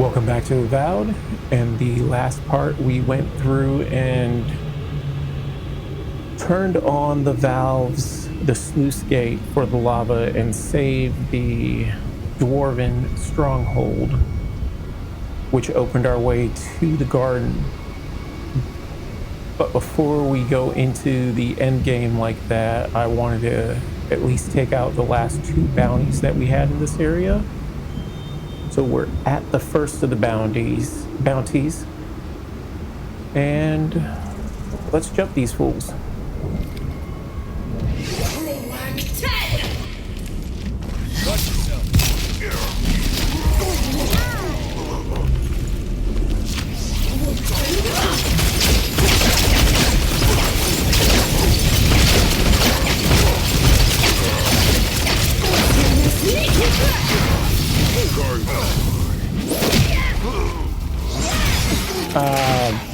Welcome back to Avowed. And the last part we went through and turned on the valves, the sluice gate for the lava, and saved the dwarven stronghold, which opened our way to the garden. But before we go into the end game like that, I wanted to at least take out the last two bounties that we had in this area. So we're at the first of the bounties, and let's jump these fools.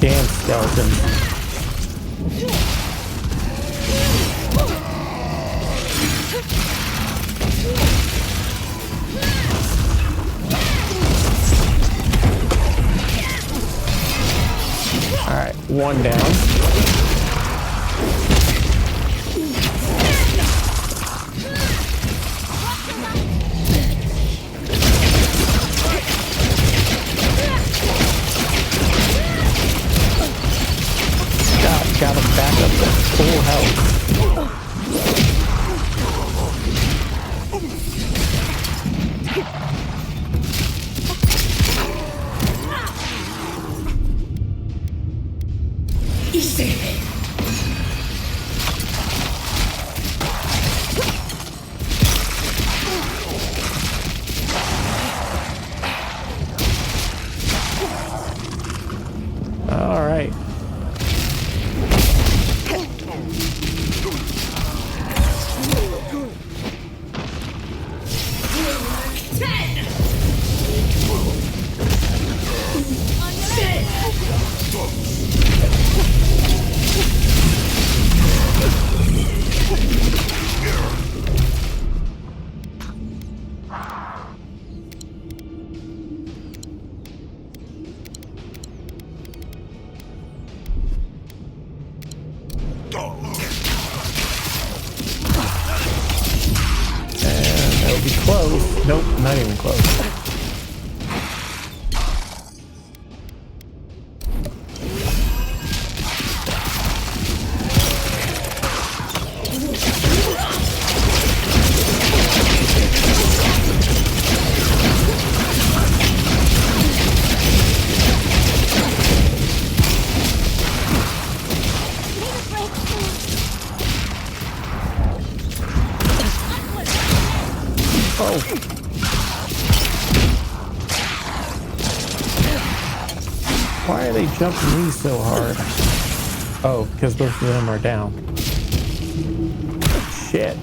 Damn skeleton. Alright, one down. Got him back up to full health. Easy. All right. Close. Nope, not even close. Oh. Why are they jumping me so hard? Oh, because both of them are down. Shit.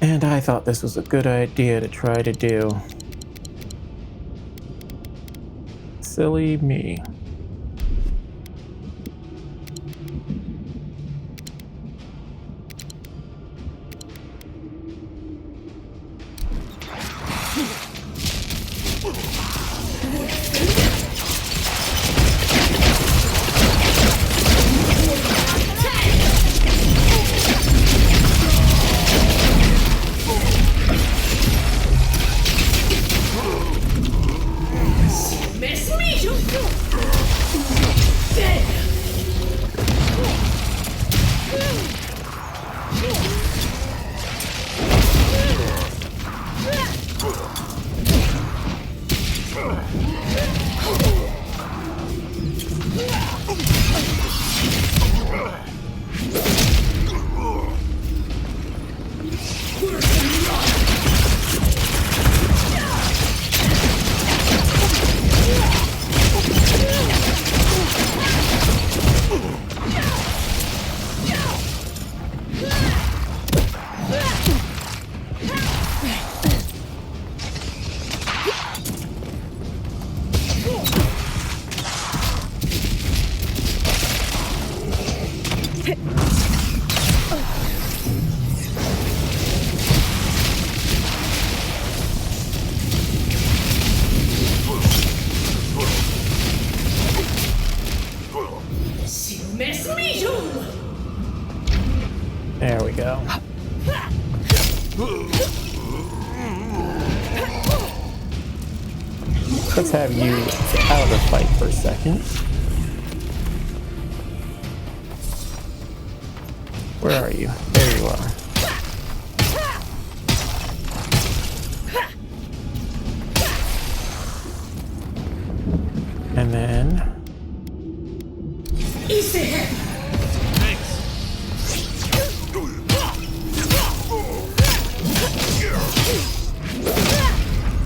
And I thought this was a good idea to try to do. Silly me. There we go. Let's have you out of the fight for a second. Where are you? There you are. And then...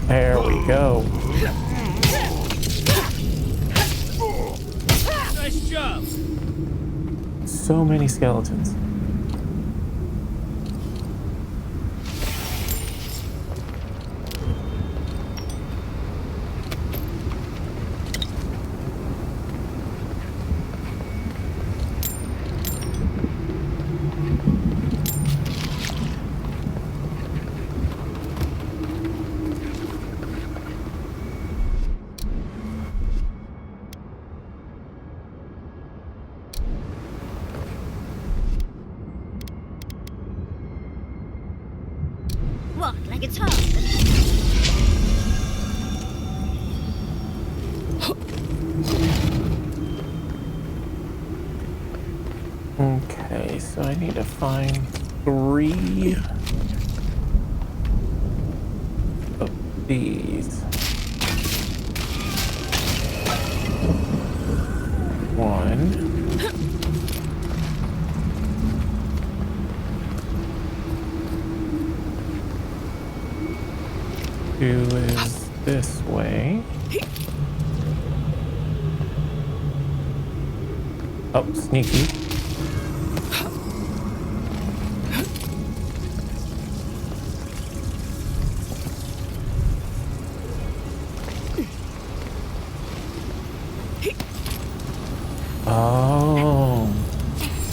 There we go. Nice job. So many skeletons. Walk like it's home. Okay, so I need to find 3 of these. 1. 2 is this way. Oh, sneaky. Oh.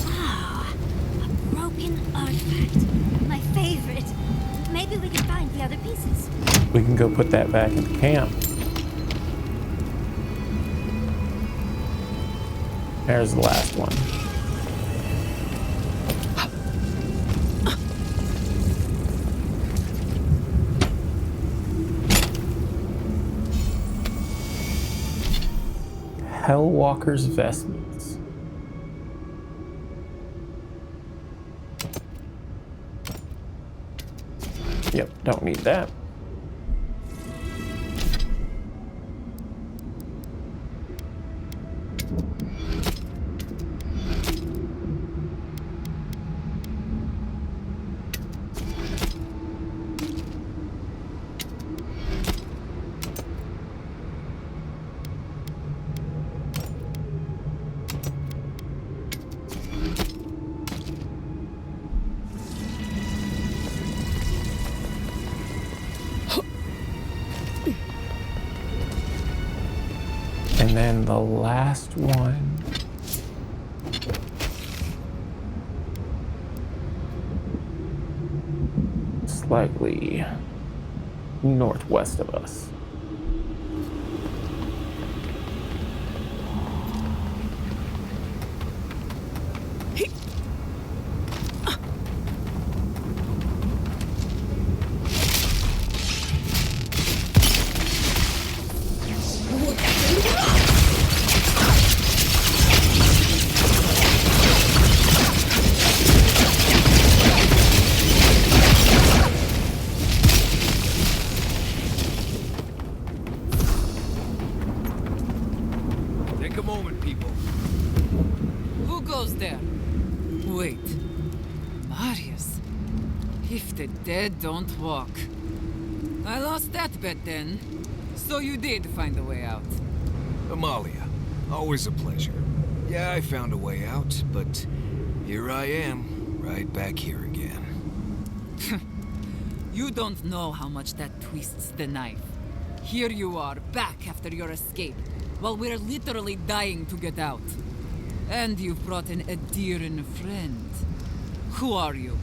Wow, a broken artifact. My favorite. Maybe we can find the other pieces. We can go put that back in the camp. There's the last one. Hellwalker's vestments. Yep, don't need that. And then the last one. Slightly northwest of us. Take a moment, people. Who goes there? Wait. Marius. If the dead don't walk. I lost that bet then. So you did find a way out. Amalia, always a pleasure. Yeah, I found a way out, but here I am, right back here again. You don't know how much that twists the knife. Here you are, back after your escape, while we're literally dying to get out. And you've brought in a dear and friend. Who are you?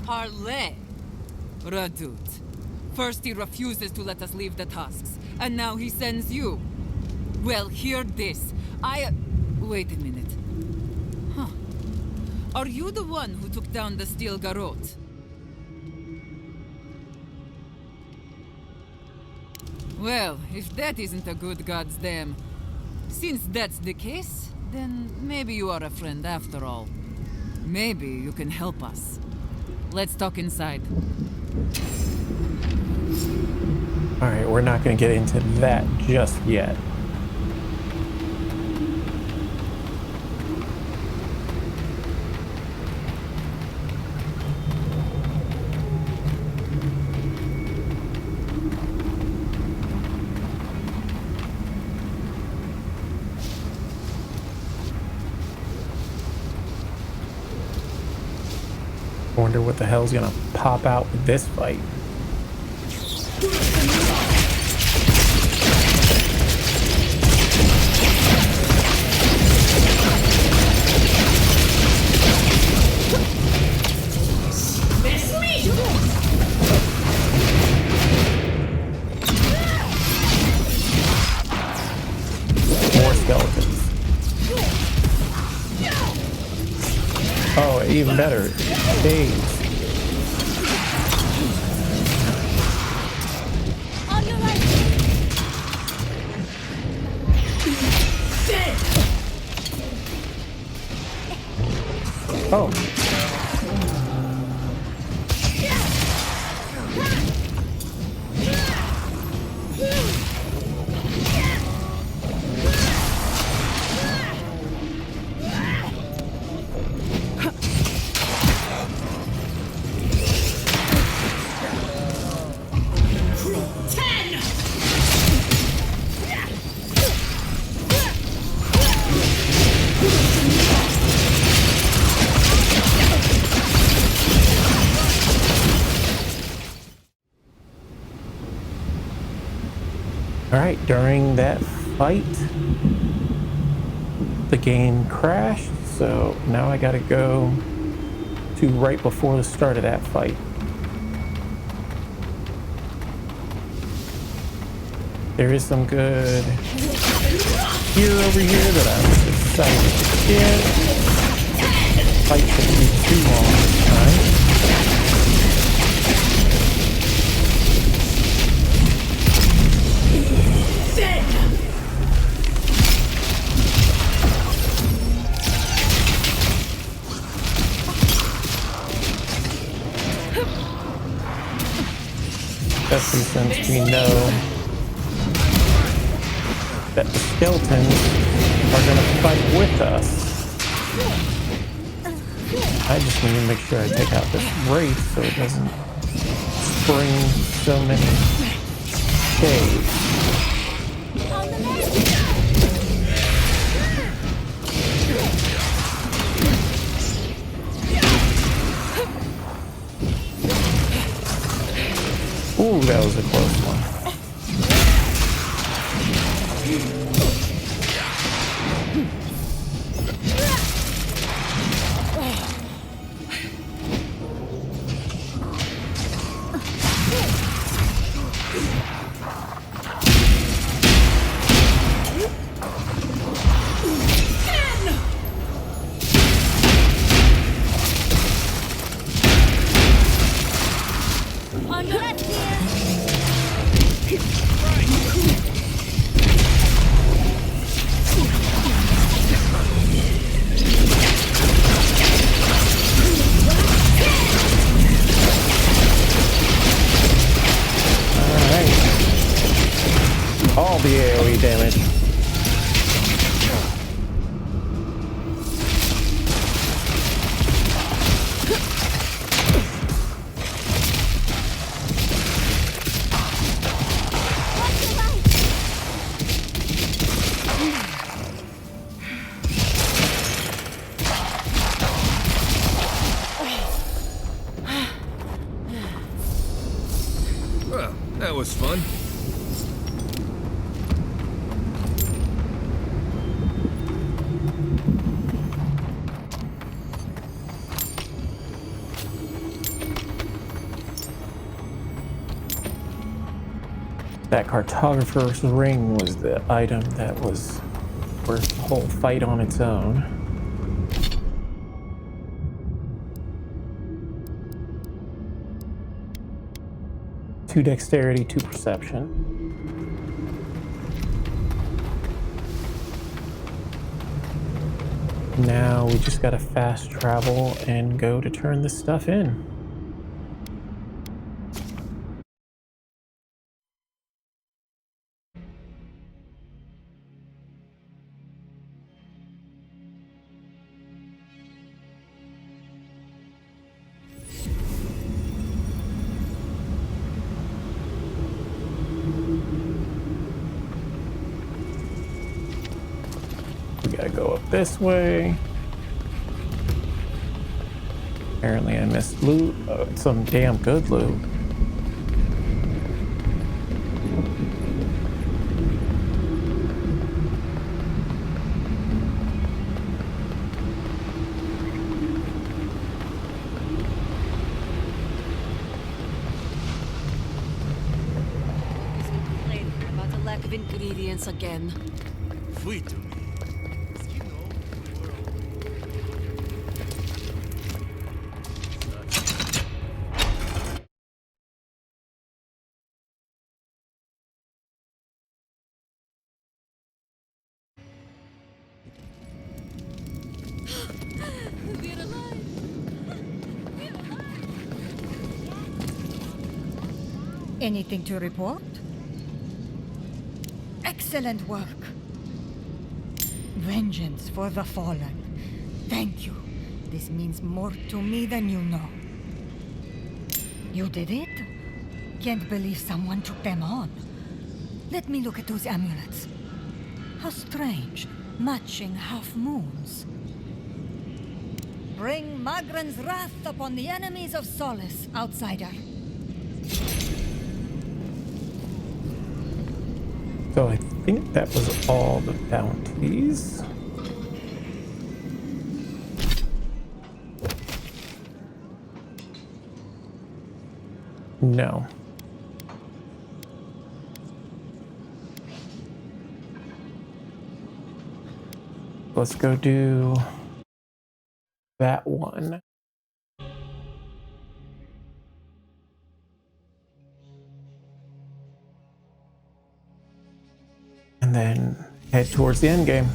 Parley. Radut. First he refuses to let us leave the tusks, and now he sends you. Well, hear this. Wait a minute. Huh. Are you the one who took down the steel garrote? Well, if that isn't a good god's damn. Since that's the case, then maybe you are a friend after all. Maybe you can help us. Let's talk inside. Alright, we're not going to get into that just yet. Wonder what the hell's gonna pop out with this fight. More skeletons. Oh, even better. Days. On your right. Dead. Oh. Alright, during that fight, the game crashed, so now I gotta go to right before the start of that fight. There is some good gear over here that I'm excited to get. Fight shouldn't be too long this time. Especially since we know that the skeletons are going to fight with us. I just need to make sure I take out this wraith so it doesn't bring so many shades. On the left. Ooh, that was a close one. On your left here. was fun. That cartographer's ring was the item that was worth the whole fight on its own. Two dexterity, two perception. Now we just gotta fast travel and go to turn this stuff in. We gotta go up this way. Apparently I missed loot. Oh, it's some damn good loot. Complaining about the lack of ingredients again. Fui to me. We're alive! We're alive! Anything to report? Excellent work. Vengeance for the fallen. Thank you. This means more to me than you know. You did it? Can't believe someone took them on. Let me look at those amulets. How strange. Matching half moons. Bring Magran's wrath upon the enemies of Solace, outsider. So I think that was all the bounties. No. Let's go do that one. And then head towards the end game.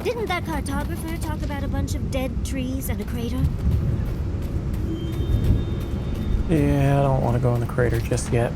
Didn't that cartographer talk about a bunch of dead trees and a crater? Yeah, I don't want to go in the crater just yet.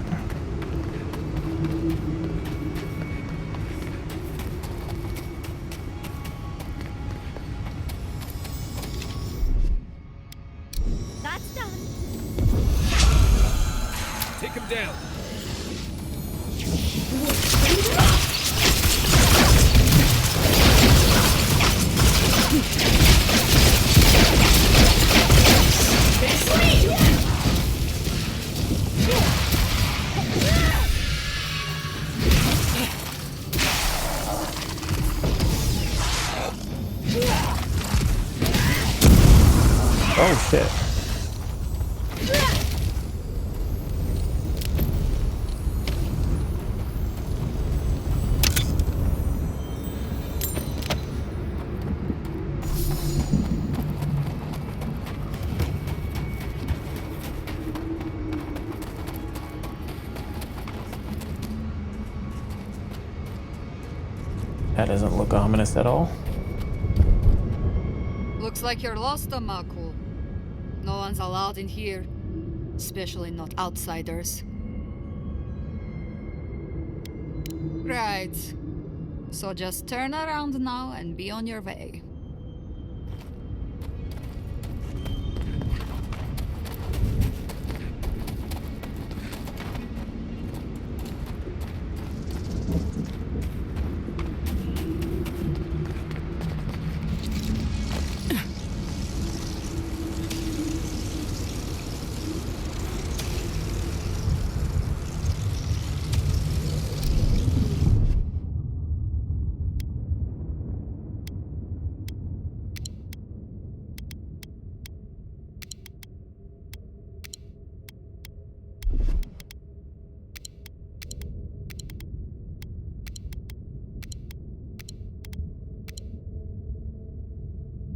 Oh shit. That doesn't look ominous at all. Looks like you're lost, Amaku. No one's allowed in here. Especially not outsiders. Right. So just turn around now and be on your way.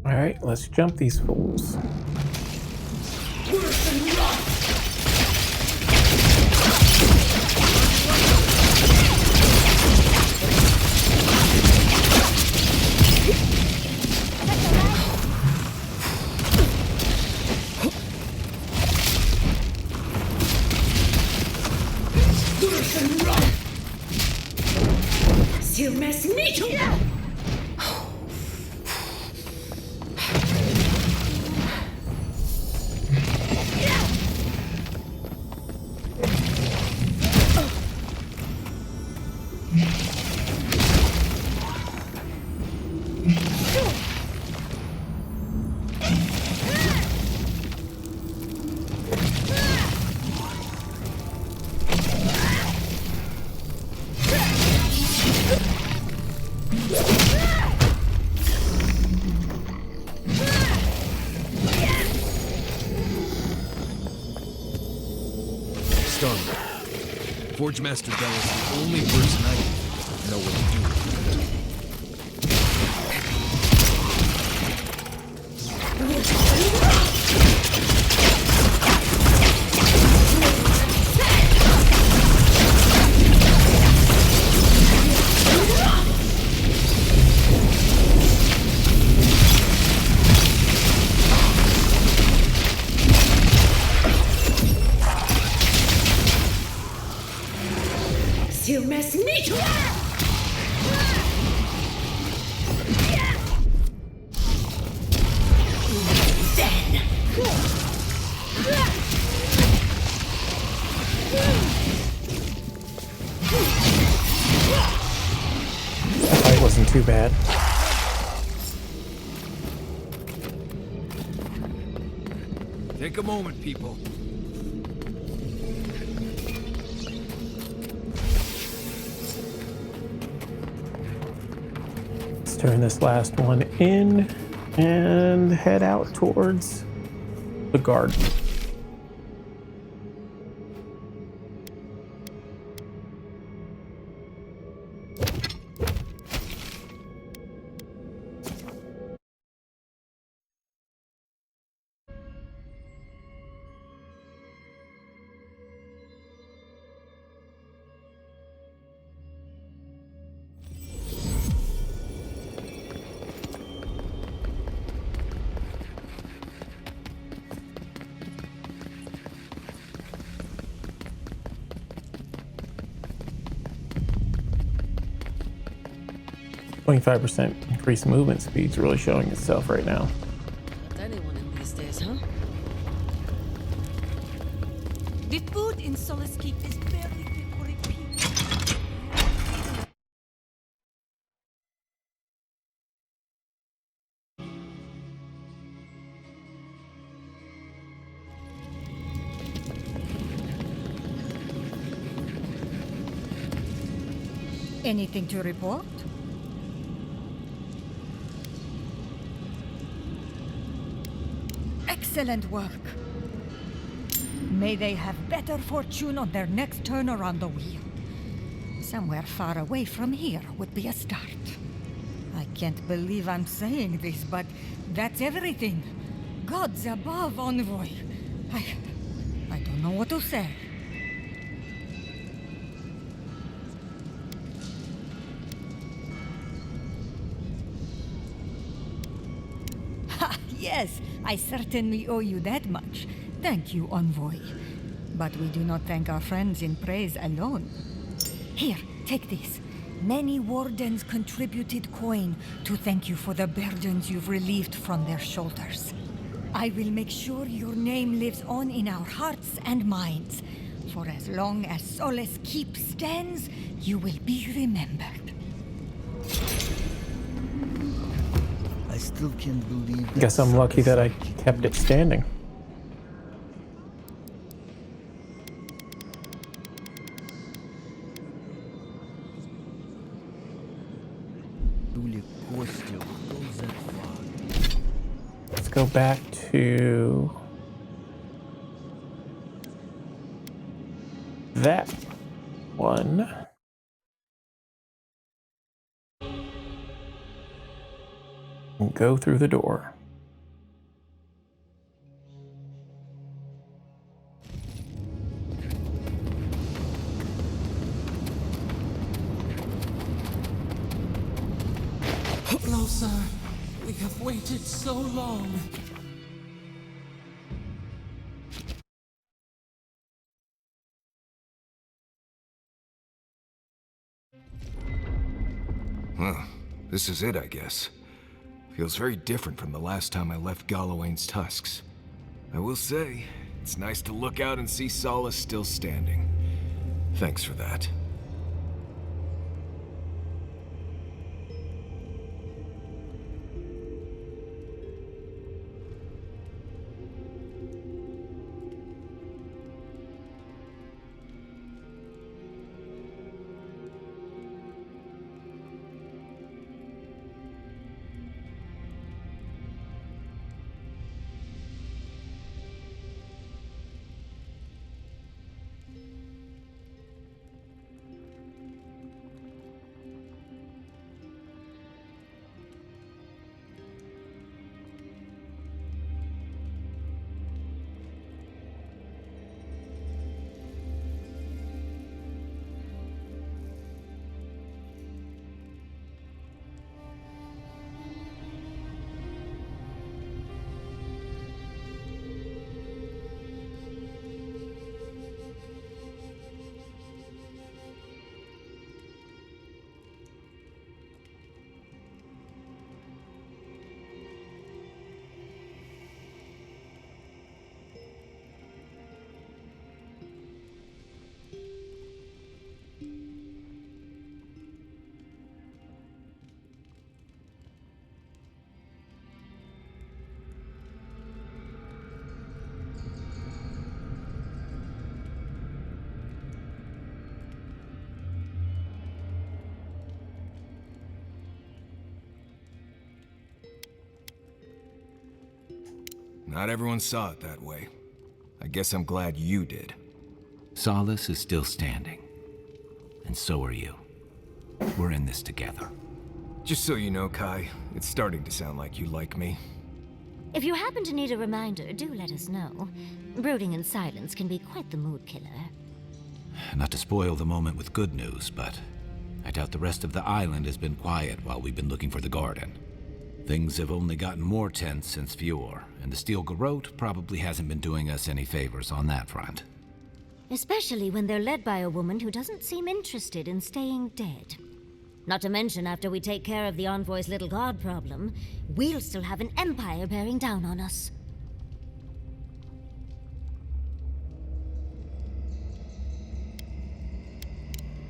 All right, let's jump these fools. Forge Master Bell is the only person I know what to do with it. That wasn't too bad. Take a moment, people. Let's turn this last one in and head out towards the garden. %, increased movement speed's really showing itself right now. Not anyone in these days, huh? The food in Solace Keep is barely fit for a pig. Anything to report? excellent work. May they have better fortune on their next turn around the wheel. Somewhere far away from here would be a start. I can't believe I'm saying this, but that's everything. Gods above, Envoy. I don't know what to say. Ha! Yes, I certainly owe you that much. Thank you, Envoy. But we do not thank our friends in praise alone. Here, take this. Many wardens contributed coin to thank you for the burdens you've relieved from their shoulders. I will make sure your name lives on in our hearts and minds. For as long as Solace Keep stands, you will be remembered. I still can't believe that. Guess I'm lucky that I kept it standing. Let's go back to that one. And go through the door. Hello, sir. We have waited so long. Huh. This is it, I guess. Feels very different from the last time I left Galawain's tusks. I will say, it's nice to look out and see Solace still standing. Thanks for that. Not everyone saw it that way. I guess I'm glad you did. Solace is still standing. And so are you. We're in this together. Just so you know, Kai, it's starting to sound like you like me. If you happen to need a reminder, do let us know. Brooding in silence can be quite the mood killer. Not to spoil the moment with good news, but I doubt the rest of the island has been quiet while we've been looking for the garden. Things have only gotten more tense since Fior, and the Steel Garrote probably hasn't been doing us any favors on that front. Especially when they're led by a woman who doesn't seem interested in staying dead. Not to mention, after we take care of the Envoy's little god problem, we'll still have an empire bearing down on us.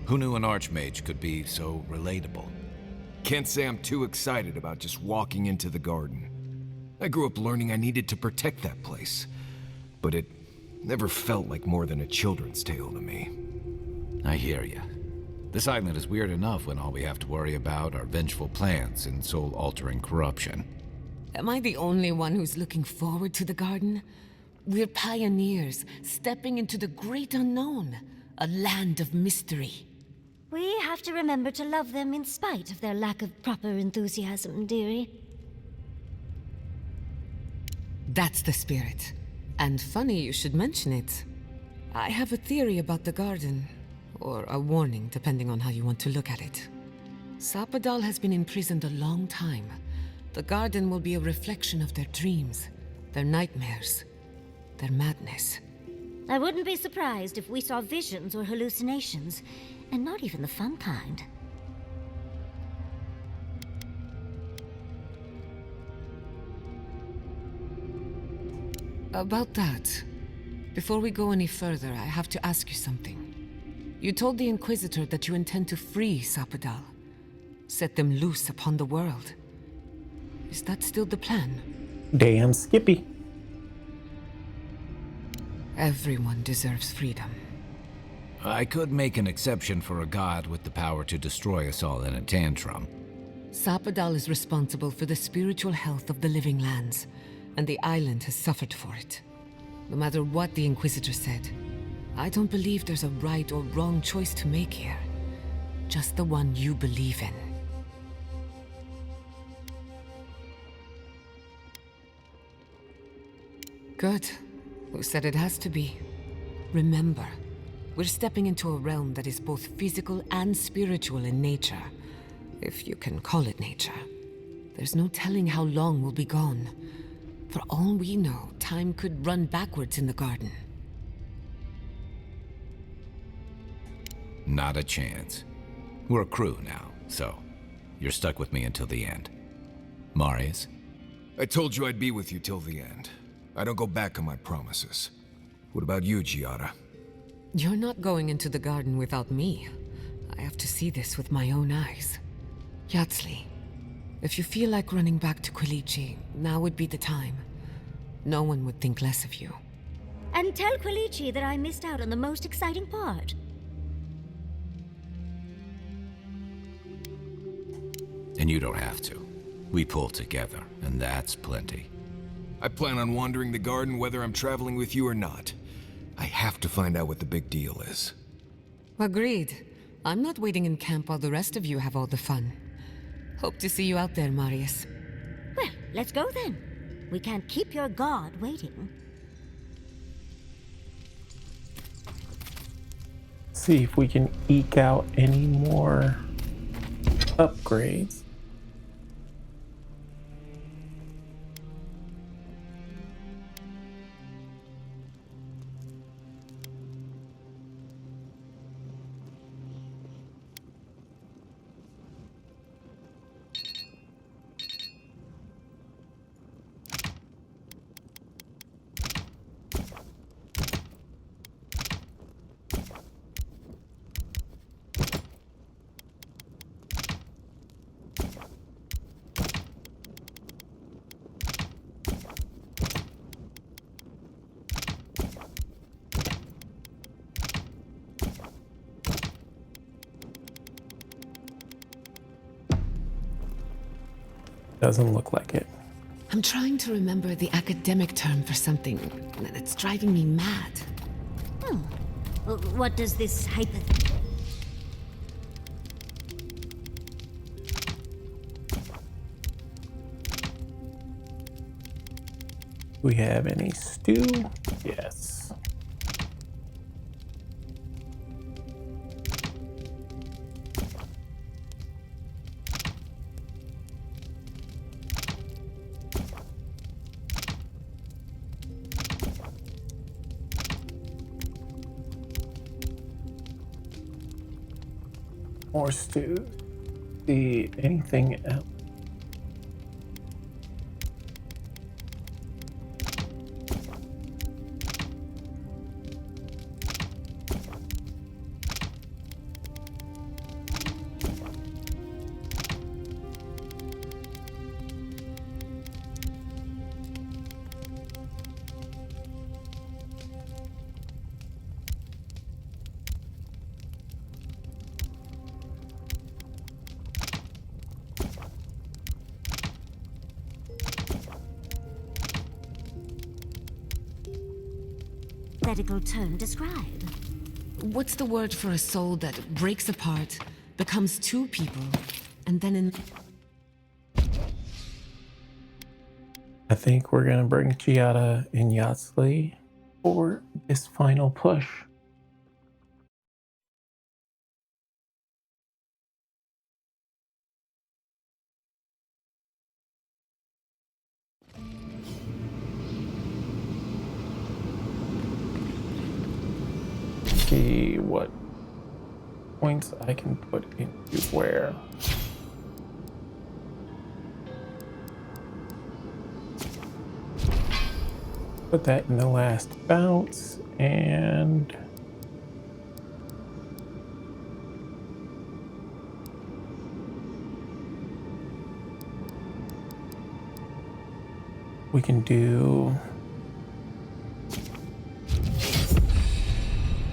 Who knew an Archmage could be so relatable? Can't say I'm too excited about just walking into the garden. I grew up learning I needed to protect that place, but it never felt like more than a children's tale to me. I hear you. This island is weird enough when all we have to worry about are vengeful plans and soul-altering corruption. Am I the only one who's looking forward to the garden? We're pioneers, stepping into the great unknown, a land of mystery. We have to remember to love them in spite of their lack of proper enthusiasm, dearie. That's the spirit. And funny you should mention it. I have a theory about the garden. Or a warning, depending on how you want to look at it. Sapadal has been imprisoned a long time. The garden will be a reflection of their dreams, their nightmares, their madness. I wouldn't be surprised if we saw visions or hallucinations, and not even the fun kind. About that, before we go any further, I have to ask you something. You told the Inquisitor that you intend to free Sapadal, set them loose upon the world. Is that still the plan? Damn Skippy. Everyone deserves freedom. I could make an exception for a god with the power to destroy us all in a tantrum. Sapadal is responsible for the spiritual health of the living lands, and the island has suffered for it. No matter what the Inquisitor said, I don't believe there's a right or wrong choice to make here. Just the one you believe in. Good. Who said it has to be? Remember, we're stepping into a realm that is both physical and spiritual in nature. If you can call it nature. There's no telling how long we'll be gone. For all we know, time could run backwards in the garden. Not a chance. We're a crew now, so you're stuck with me until the end. Marius? I told you I'd be with you till the end. I don't go back on my promises. What about you, Giada? You're not going into the garden without me. I have to see this with my own eyes. Yatsli, if you feel like running back to Quilici, now would be the time. No one would think less of you. And tell Quilici that I missed out on the most exciting part. And you don't have to. We pull together, and that's plenty. I plan on wandering the garden whether I'm traveling with you or not. I have to find out what the big deal is. Agreed. I'm not waiting in camp while the rest of you have all the fun. Hope to see you out there, Marius. Well, let's go then. We can't keep your god waiting. See if we can eke out any more upgrades. Doesn't look like it. I'm trying to remember the academic term for something that's driving me mad. Oh. What does this We have any stew? Yes. More stew. See anything else? hypothetical tone describe? What's the word for a soul that breaks apart, becomes two people, and then in... I think we're gonna bring Giada and Yatsley for this final push. See what points I can put into where. Put that in the last bounce, and we can do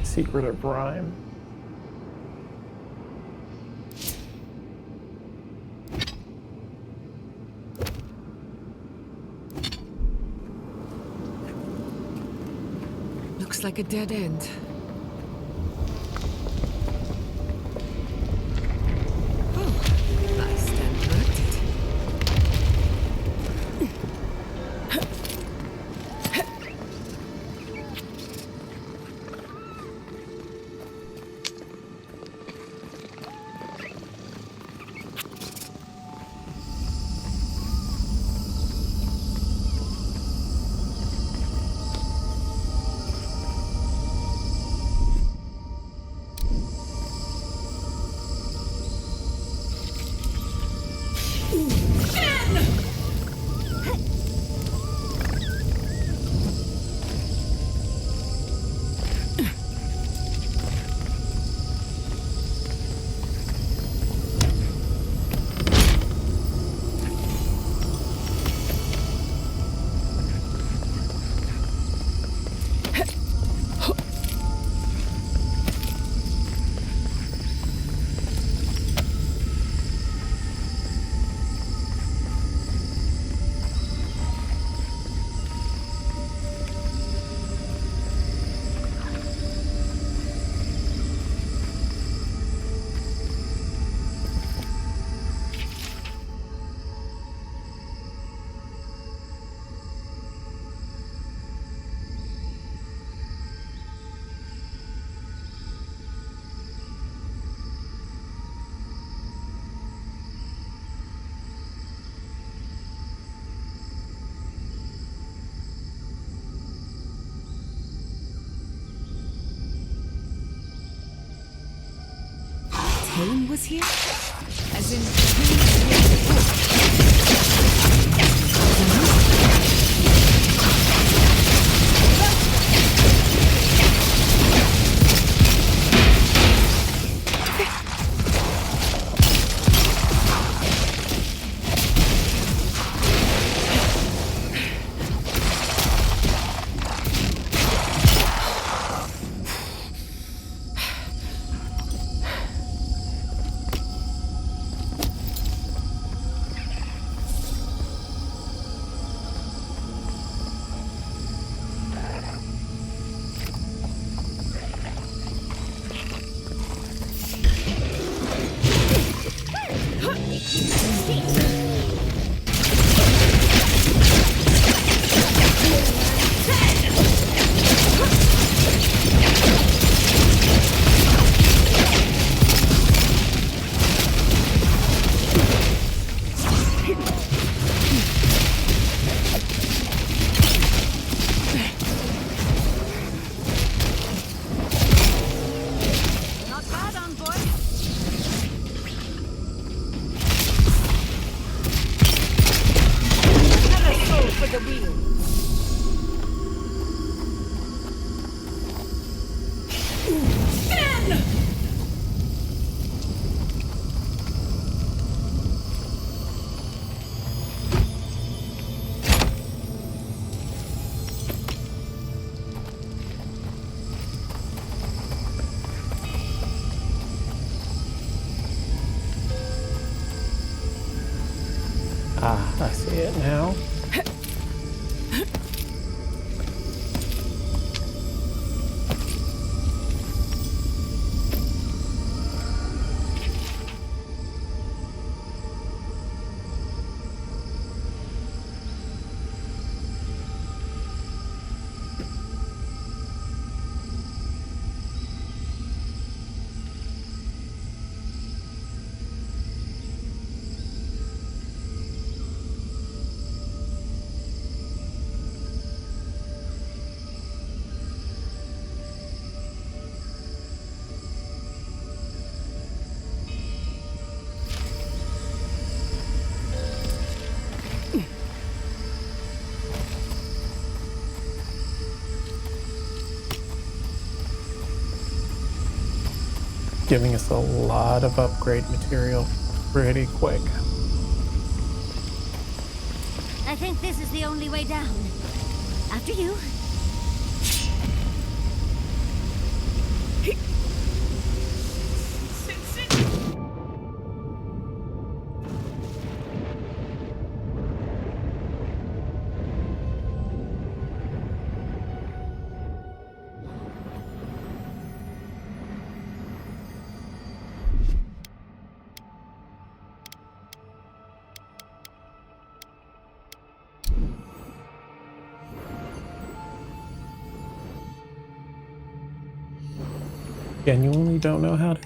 Secret of Rhyme. Looks like a dead end. Oh, I stand corrected. Helen was here? As in... Ah, I see it now. giving us a lot of upgrade material pretty quick. I think this is the only way down. After you. Genuinely don't know how to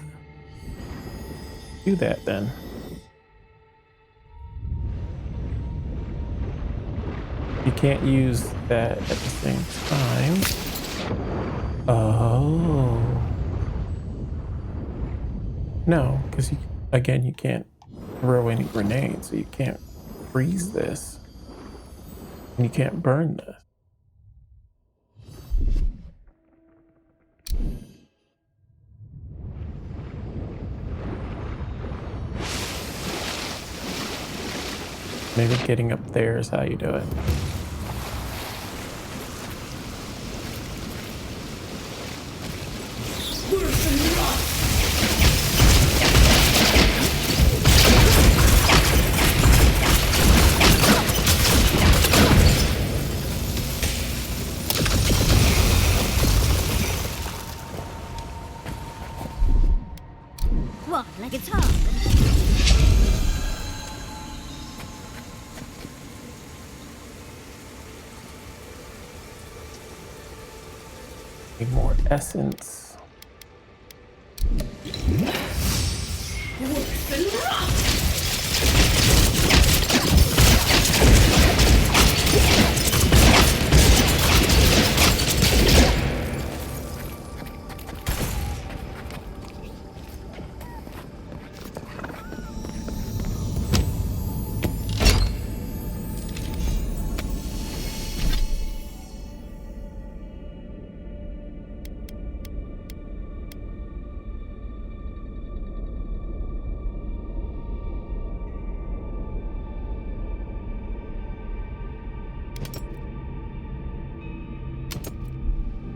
do that then. You can't use that at the same time. Oh. No, because again, you can't throw any grenades, so you can't freeze this. And you can't burn this. Maybe getting up there is how you do it. What, like it's hard? Need more essence.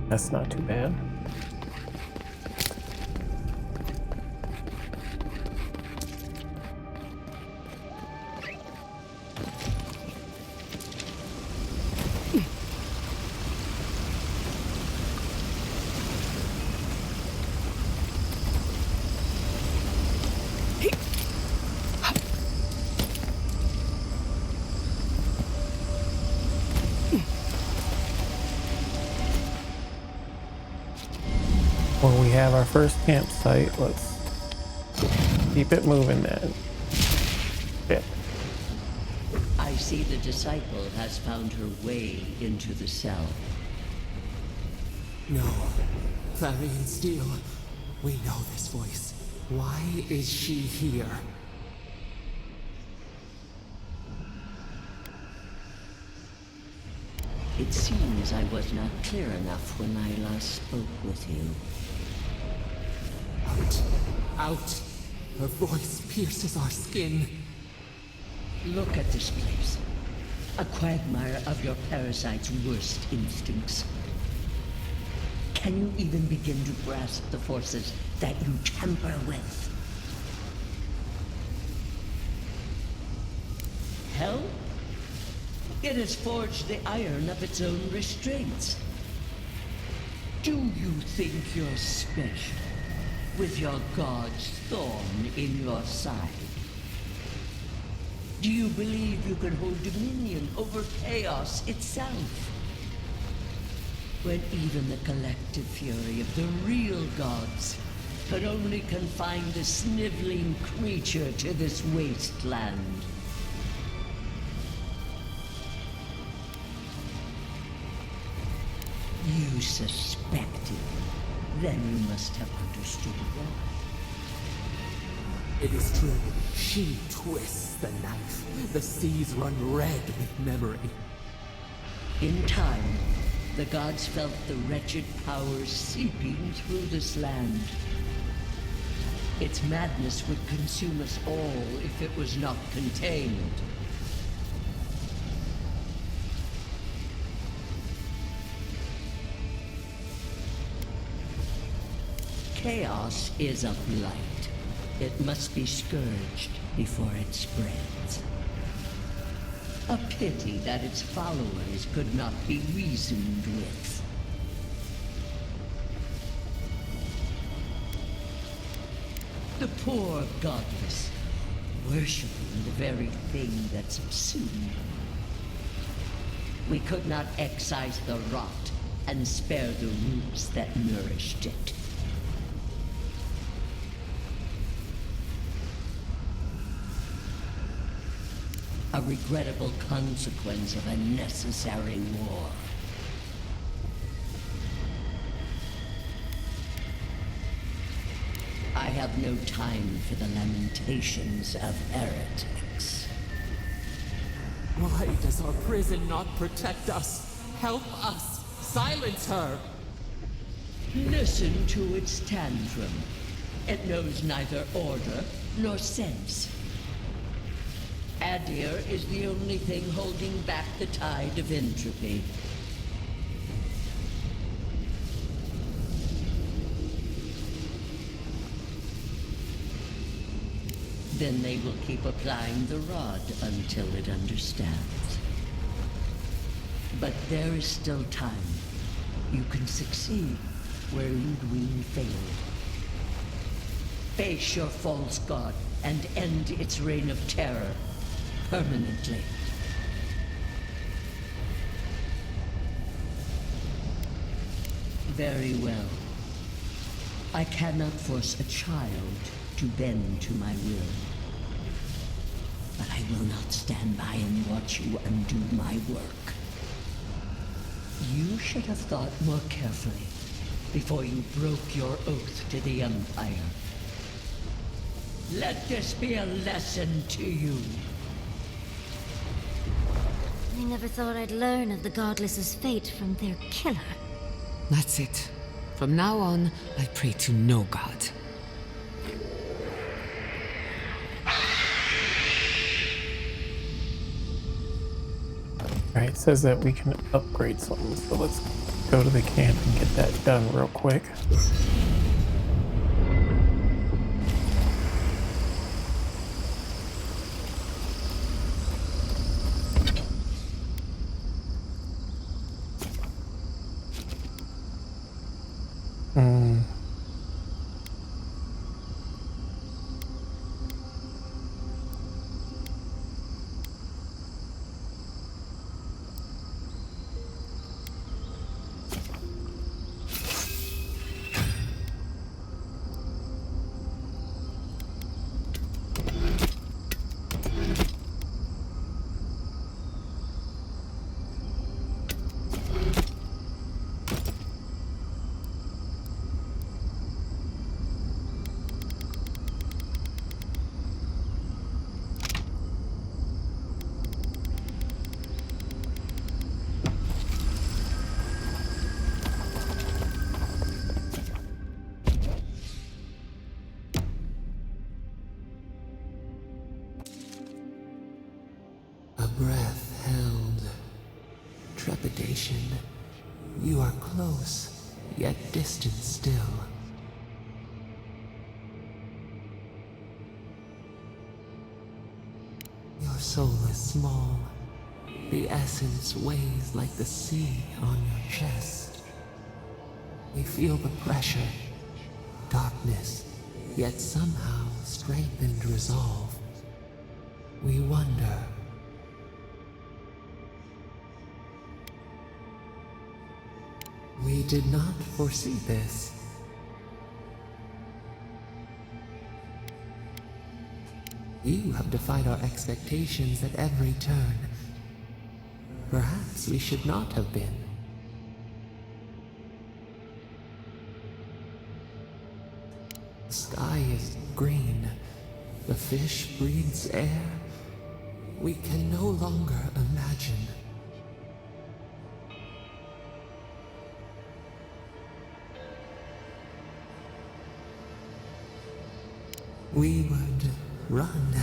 That's not too bad. Well, we have our first campsite. Let's keep it moving then. Shit. I see the disciple has found her way into the cell. No. Clarion Steel. We know this voice. Why is she here? It seems I was not clear enough when I last spoke with you. Out. Out. Her voice pierces our skin. Look at this place. A quagmire of your parasite's worst instincts. Can you even begin to grasp the forces that you tamper with? Hell? It has forged the iron of its own restraints. Do you think you're special, with your god's thorn in your side? Do you believe you can hold dominion over chaos itself? When even the collective fury of the real gods could only confine the sniveling creature to this wasteland. You suspected. Then you must have understood why. It is true. She twists the knife. The seas run red with memory. In time, the gods felt the wretched powers seeping through this land. Its madness would consume us all if it was not contained. Chaos is a blight. It must be scourged before it spreads. A pity that its followers could not be reasoned with. The poor godless, worshipping the very thing that subsumed them. We could not excise the rot and spare the roots that nourished it. A regrettable consequence of a necessary war. I have no time for the lamentations of heretics. Why does our prison not protect us? Help us! Silence her! Listen to its tantrum. It knows neither order nor sense. Adir is the only thing holding back the tide of entropy. Then they will keep applying the rod until it understands. But there is still time. You can succeed where Ludwig failed. Face your false god and end its reign of terror permanently. Very well. I cannot force a child to bend to my will. But I will not stand by and watch you undo my work. You should have thought more carefully before you broke your oath to the Empire. Let this be a lesson to you. I never thought I'd learn of the Godless's fate from their killer. That's it. From now on, I pray to no god. Alright, it says that we can upgrade something, so let's go to the camp and get that done real quick. A breath held. Trepidation. You are close, yet distant still. Your soul is small. The essence weighs like the sea on your chest. We feel the pressure, darkness, yet somehow strengthened resolve. We wonder. We did not foresee this. You have defied our expectations at every turn. Perhaps we should not have been. The sky is green. The fish breathes air. We can no longer imagine. We would run,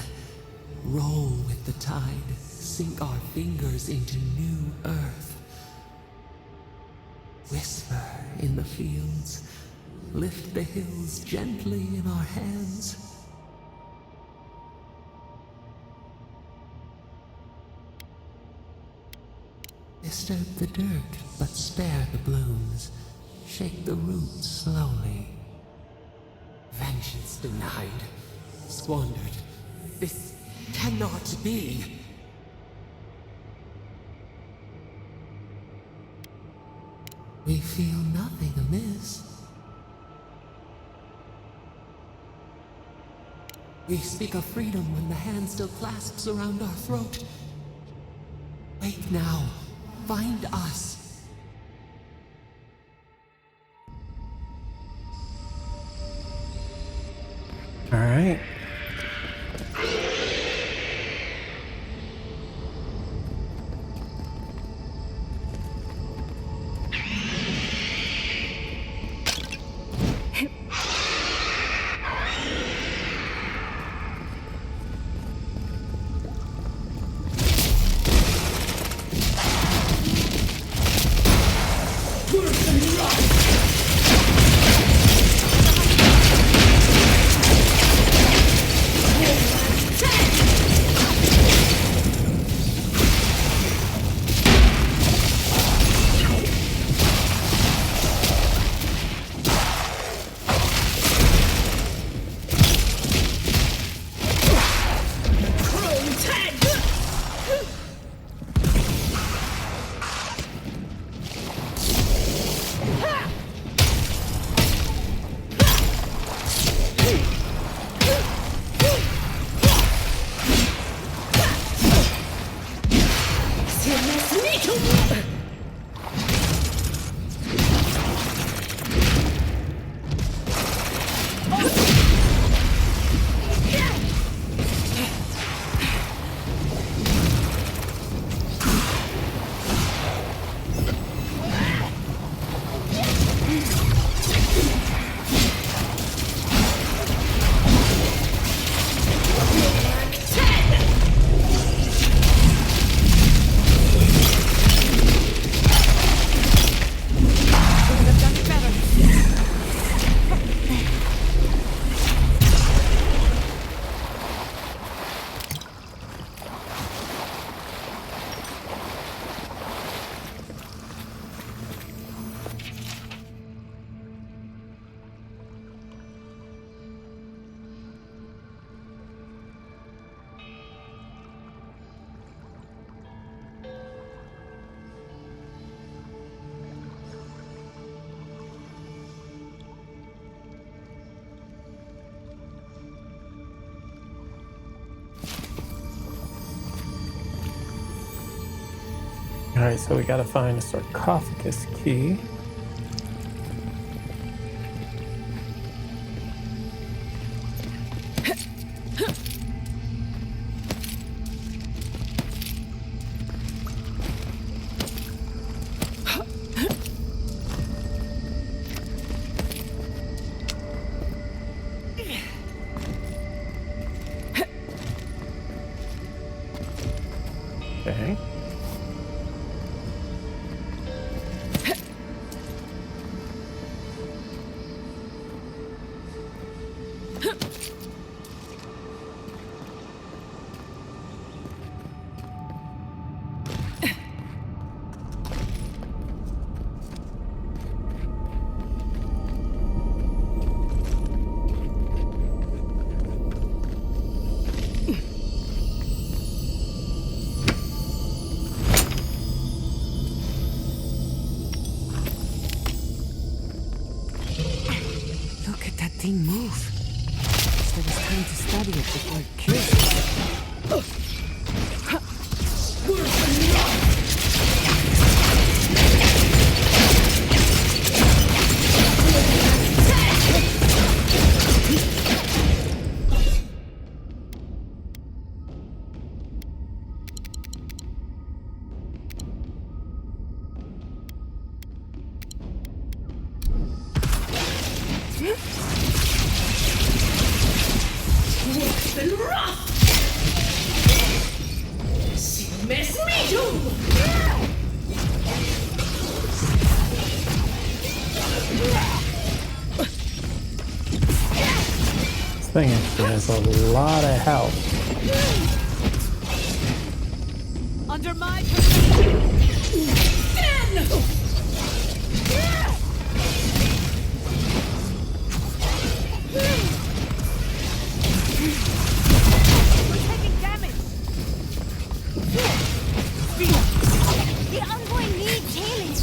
roll with the tide, sink our fingers into new earth. Whisper in the fields, lift the hills gently in our hands. Disturb the dirt, but spare the blooms. Shake the roots slowly. Vengeance denied, squandered. This cannot be. We feel nothing amiss. We speak of freedom when the hand still clasps around our throat. Wake now. Find us. All right. All right, so we got to find a sarcophagus key. Okay. Thing move. There was time to study it before it kills us. and wrath! Simes metum! This thing actually has a lot of health. Under my command! We're taking damage! The envoy needs healing.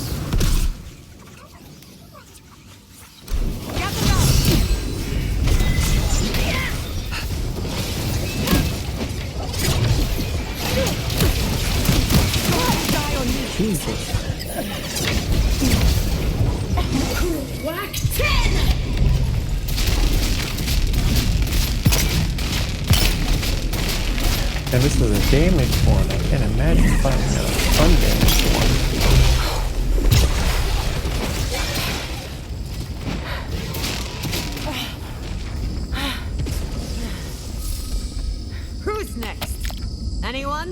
Gather round! Die on me! Jesus. Whack 10! And this is a damaged one. I can't imagine finding an undamaged one. Who's next? Anyone?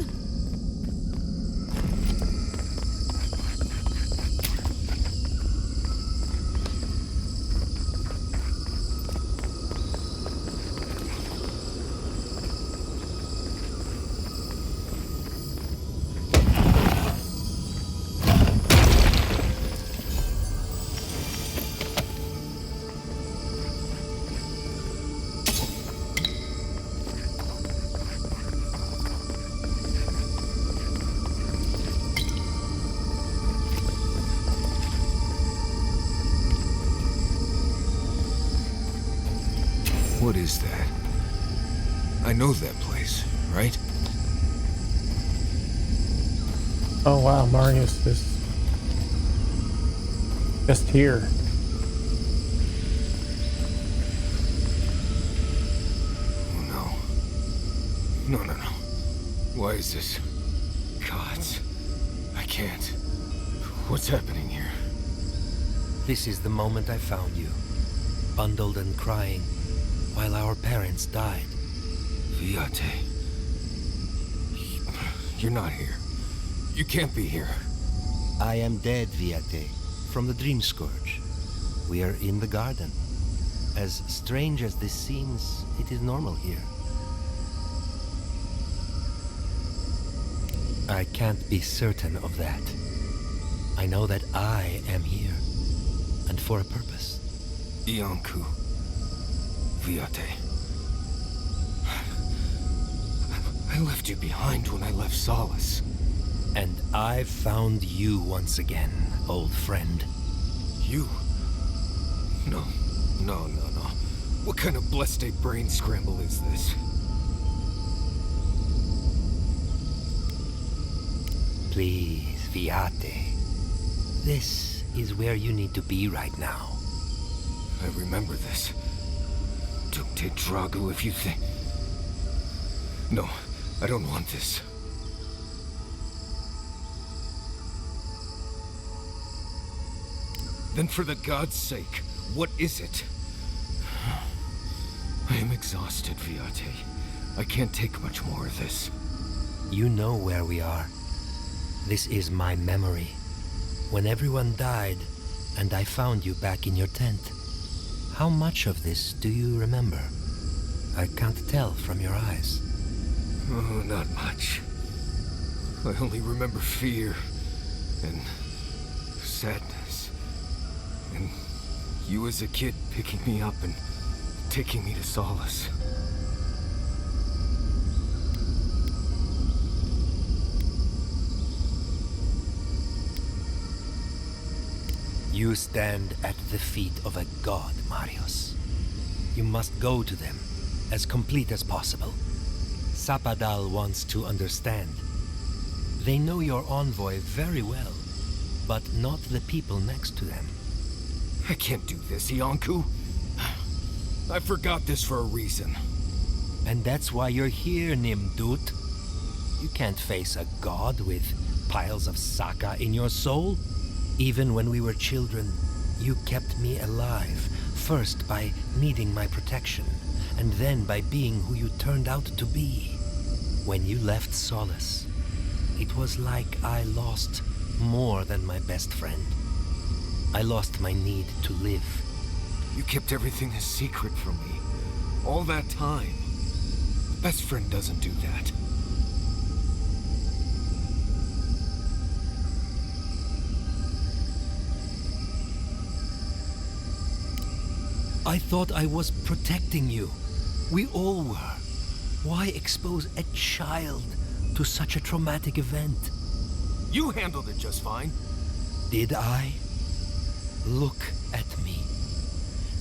What is that? I know that place, right? Oh wow, Marius is just here. Oh no. No. Why is this? Gods. I can't. What's happening here? This is the moment I found you, bundled and crying, while our parents died. Viate. You're not here. You can't be here. I am dead, Viate, from the Dream Scourge. We are in the garden. As strange as this seems, it is normal here. I can't be certain of that. I know that I am here, and for a purpose. Iancu. Viate. I left you behind when I left Solace. And I found you once again, old friend. You? No. What kind of blessed brain scramble is this? Please, Viate. This is where you need to be right now. I remember this. Don't take Drago if you think... No, I don't want this. Then for the god's sake, what is it? I am exhausted, Viate. I can't take much more of this. You know where we are. This is my memory. When everyone died, and I found you back in your tent. How much of this do you remember? I can't tell from your eyes. Oh, not much. I only remember fear, and sadness, and you as a kid picking me up and taking me to Solace. You stand at the feet of a god, Marius. You must go to them, as complete as possible. Sapadal wants to understand. They know your envoy very well, but not the people next to them. I can't do this, Iancu. I forgot this for a reason. And that's why you're here, Nimdut. You can't face a god with piles of Saka in your soul. Even when we were children, you kept me alive, first by needing my protection, and then by being who you turned out to be. When you left Solace, it was like I lost more than my best friend. I lost my need to live. You kept everything a secret from me. All that time. Best friend doesn't do that. I thought I was protecting you. We all were. Why expose a child to such a traumatic event? You handled it just fine. Did I? Look at me.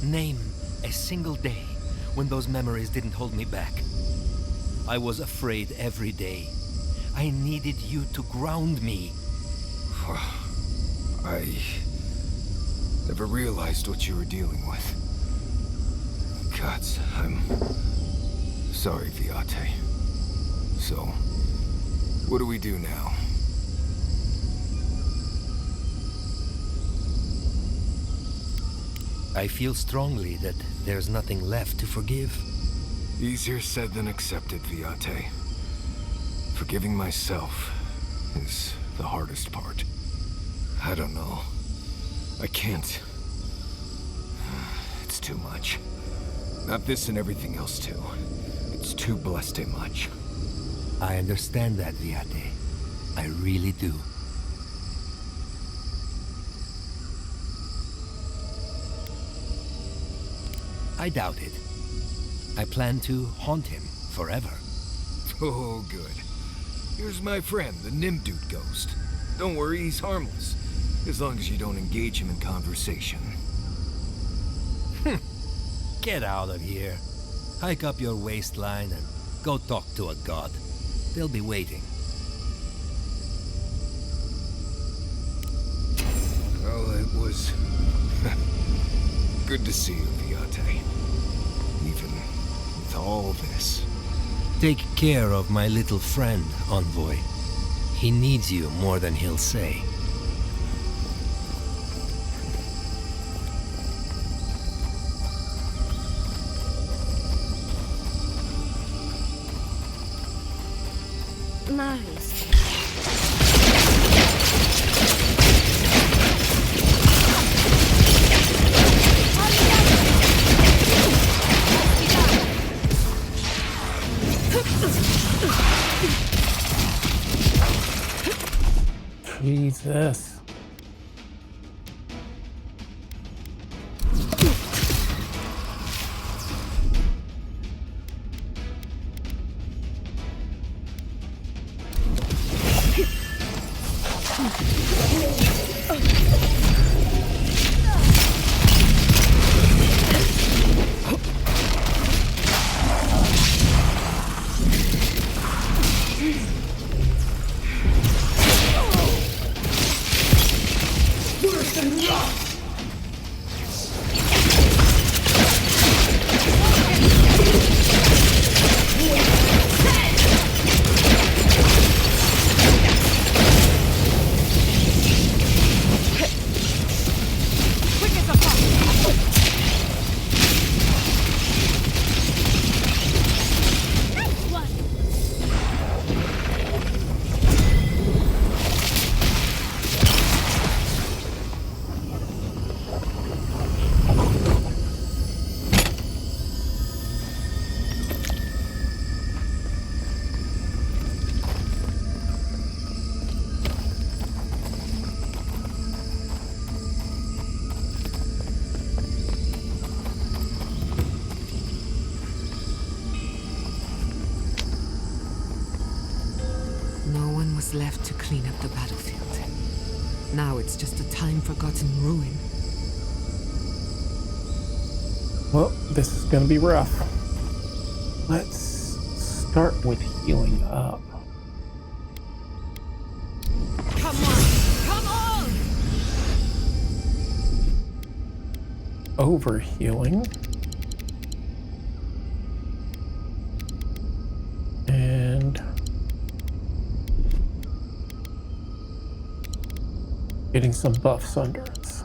Name a single day when those memories didn't hold me back. I was afraid every day. I needed you to ground me. I never realized what you were dealing with. Gods, I'm sorry, Viate. So, what do we do now? I feel strongly that there's nothing left to forgive. Easier said than accepted, Viate. Forgiving myself is the hardest part. I don't know. I can't. It's too much. Not this and everything else too. It's too blessed much. I understand that, Viate. I really do. I doubt it. I plan to haunt him forever. Oh, good. Here's my friend, the Nimdude ghost. Don't worry, he's harmless. As long as you don't engage him in conversation. Get out of here. Hike up your waistline and go talk to a god. They'll be waiting. Well, it was good to see you, Viate. Even with all this. Take care of my little friend, Envoy. He needs you more than he'll say. Marius. Jesus. Left to clean up the battlefield. Now it's just a time-forgotten ruin. Well, this is gonna be rough. Let's start with healing up. Come on! Come on! Over healing. And getting some buffs under us.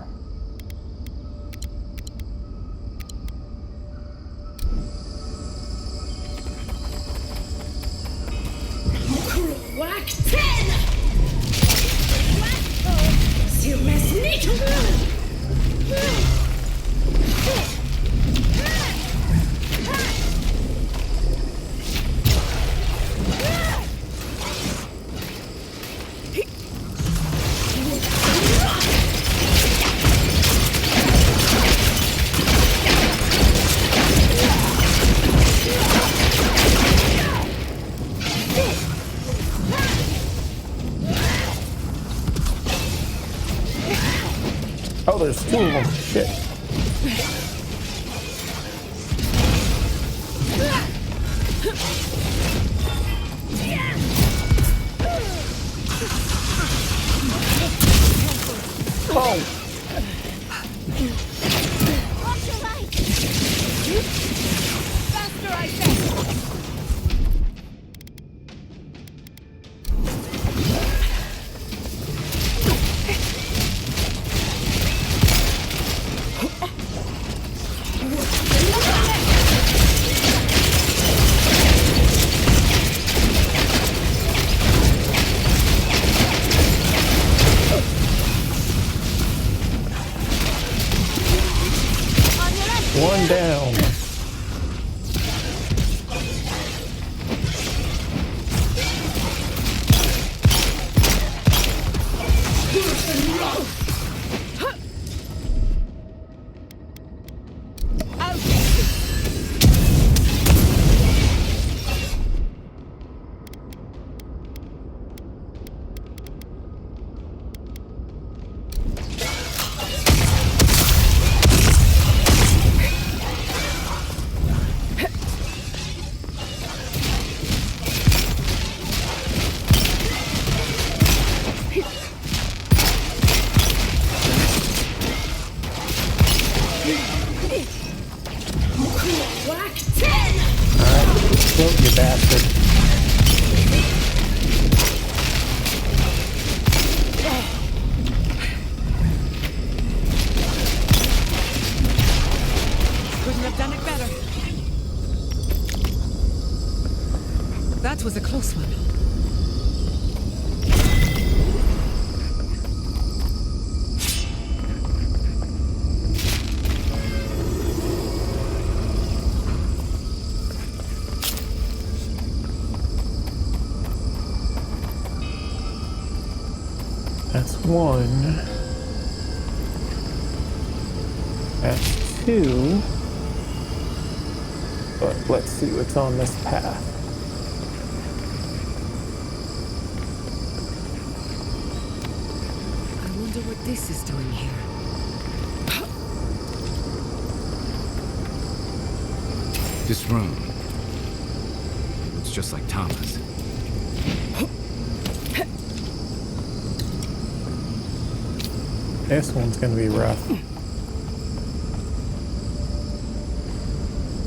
Oh, there's two of them. Shit. Oh. Faster, I say! One down. Float, you bastard. Couldn't have done it better. That was a close one. That's one. That's two. But let's see what's on this path. I wonder what this is doing here. This room. It's just like Thomas. This one's gonna be rough.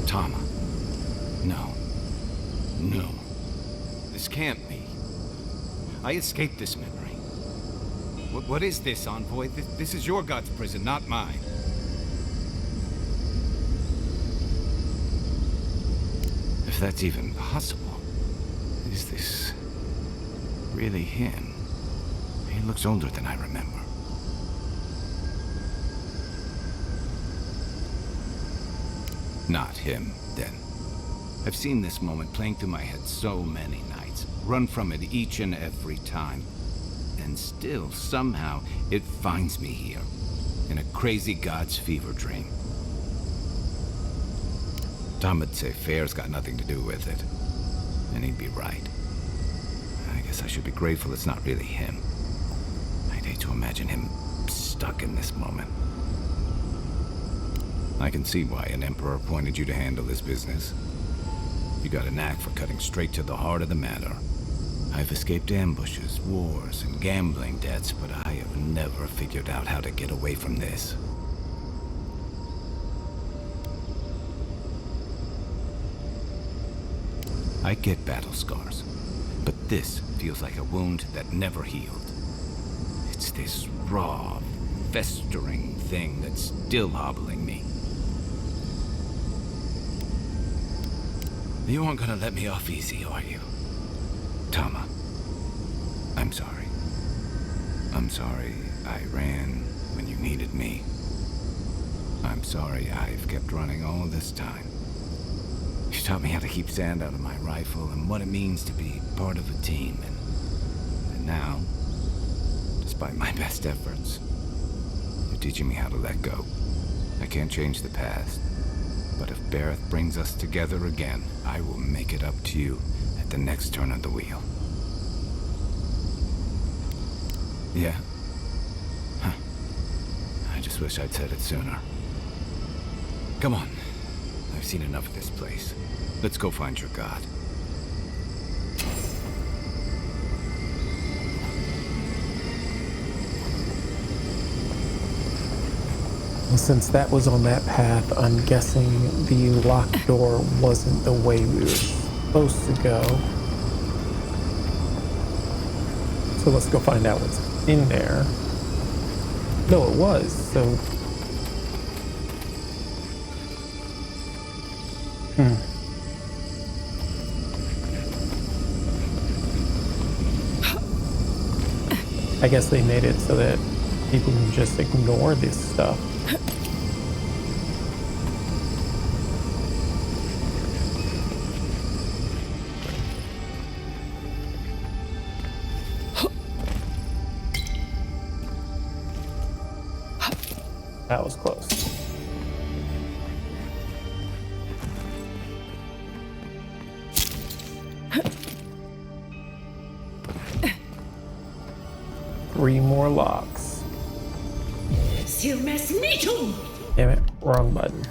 Tama. No. No. This can't be. I escaped this memory. What is this, Envoy? This is your God's prison, not mine. If that's even possible, is this really him? He looks older than I remember. Not him, then. I've seen this moment playing through my head so many nights, run from it each and every time. And still, somehow, it finds me here, in a crazy god's fever dream. Tom would say fear's got nothing to do with it. And he'd be right. I guess I should be grateful it's not really him. I'd hate to imagine him stuck in this moment. I can see why an emperor appointed you to handle this business. You got a knack for cutting straight to the heart of the matter. I've escaped ambushes, wars, and gambling debts, but I have never figured out how to get away from this. I get battle scars, but this feels like a wound that never healed. It's this raw, festering thing that's still hobbling me. You aren't gonna let me off easy, are you? Tama, I'm sorry. I'm sorry I ran when you needed me. I'm sorry I've kept running all this time. You taught me how to keep sand out of my rifle and what it means to be part of a team. And now, despite my best efforts, you're teaching me how to let go. I can't change the past, but if Bareth brings us together again, I will make it up to you at the next turn of the wheel. Yeah? Huh. I just wish I'd said it sooner. Come on. I've seen enough of this place. Let's go find your god. Well, since that was on that path, I'm guessing the locked door wasn't the way we were supposed to go. So let's go find out what's in there. No, it was, so... I guess they made it so that people can just ignore this stuff. That was close. Three more locks. Damn it, wrong button.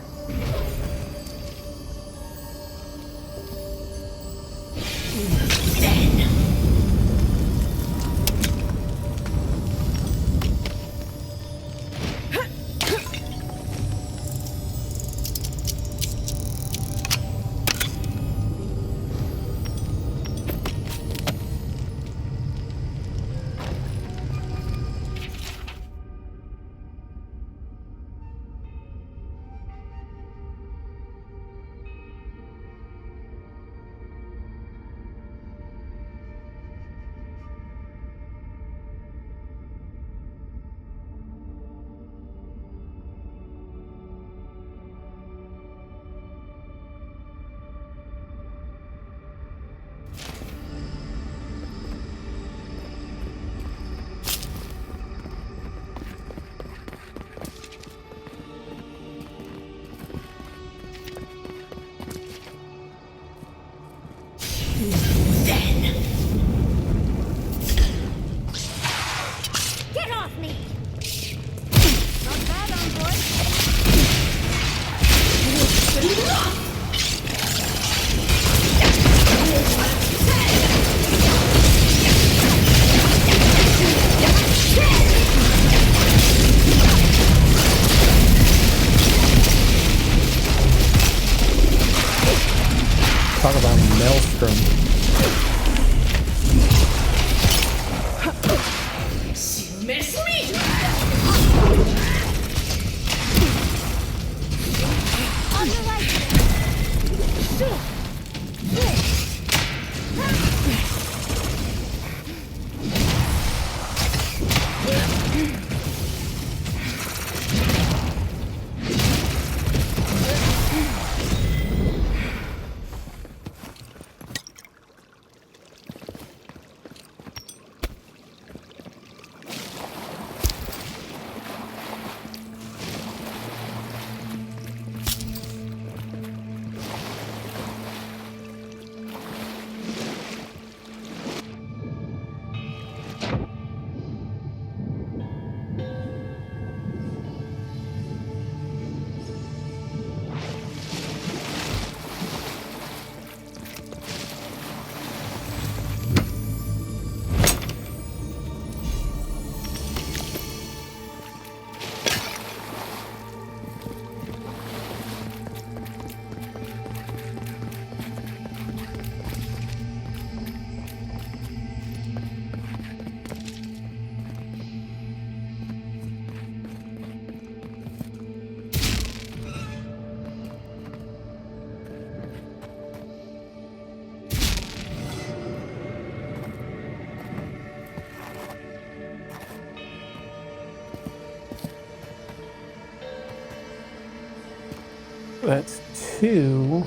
That's 2.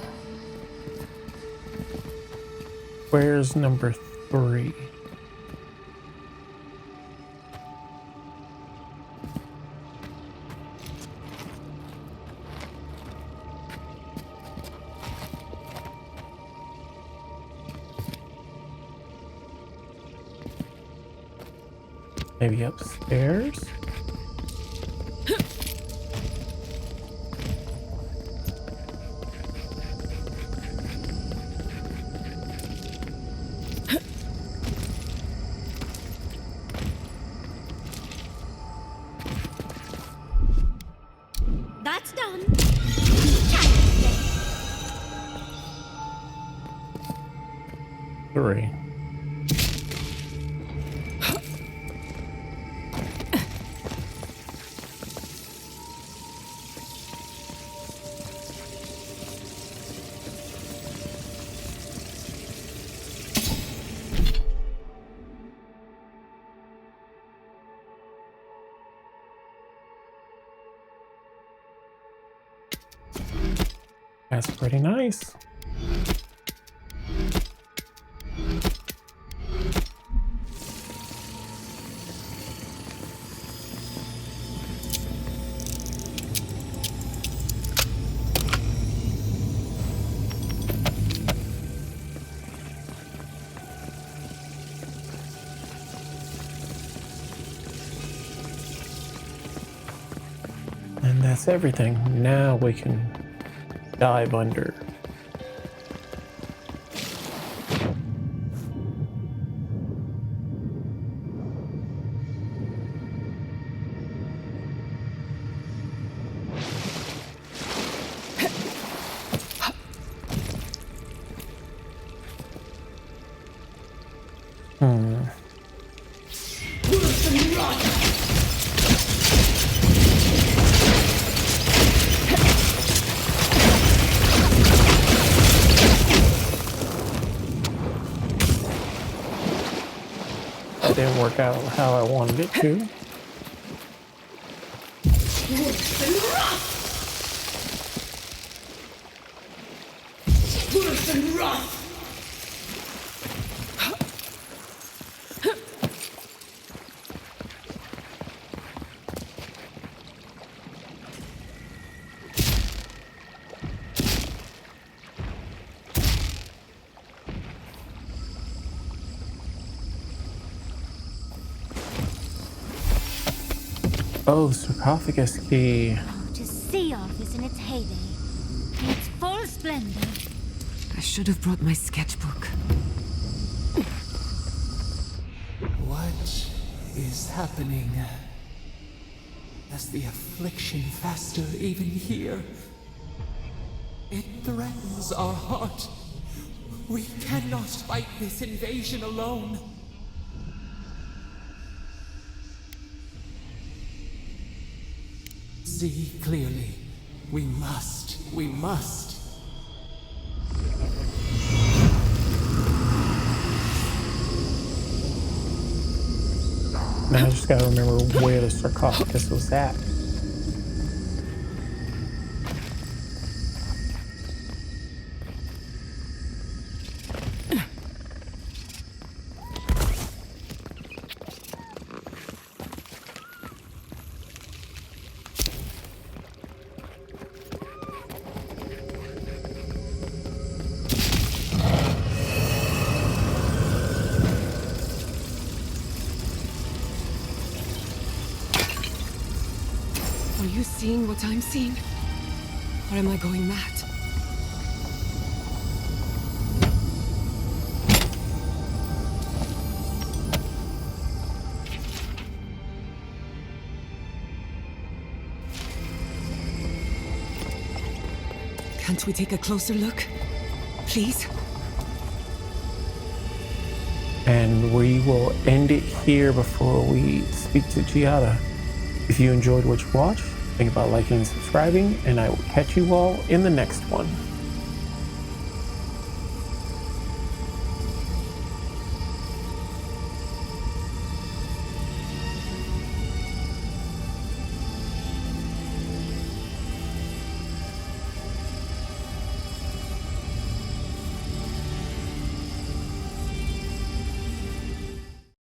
Where's number 3? Maybe upstairs? That's done. 3. That's pretty nice. And that's everything. Now we can dive under. That didn't work out how I wanted it to. Oh, the sarcophagus key. Oh, to see all this in its heyday, in its full splendor. I should have brought my sketchbook. What is happening? Does the affliction fester even here? It threatens our heart. We cannot fight this invasion alone. See clearly. We must. Now I just gotta remember where the sarcophagus was at. Are you seeing what I'm seeing? Or am I going mad? Can't we take a closer look? Please? And we will end it here before we speak to Giada. If you enjoyed what you watched, think about liking and subscribing, and I will catch you all in the next one.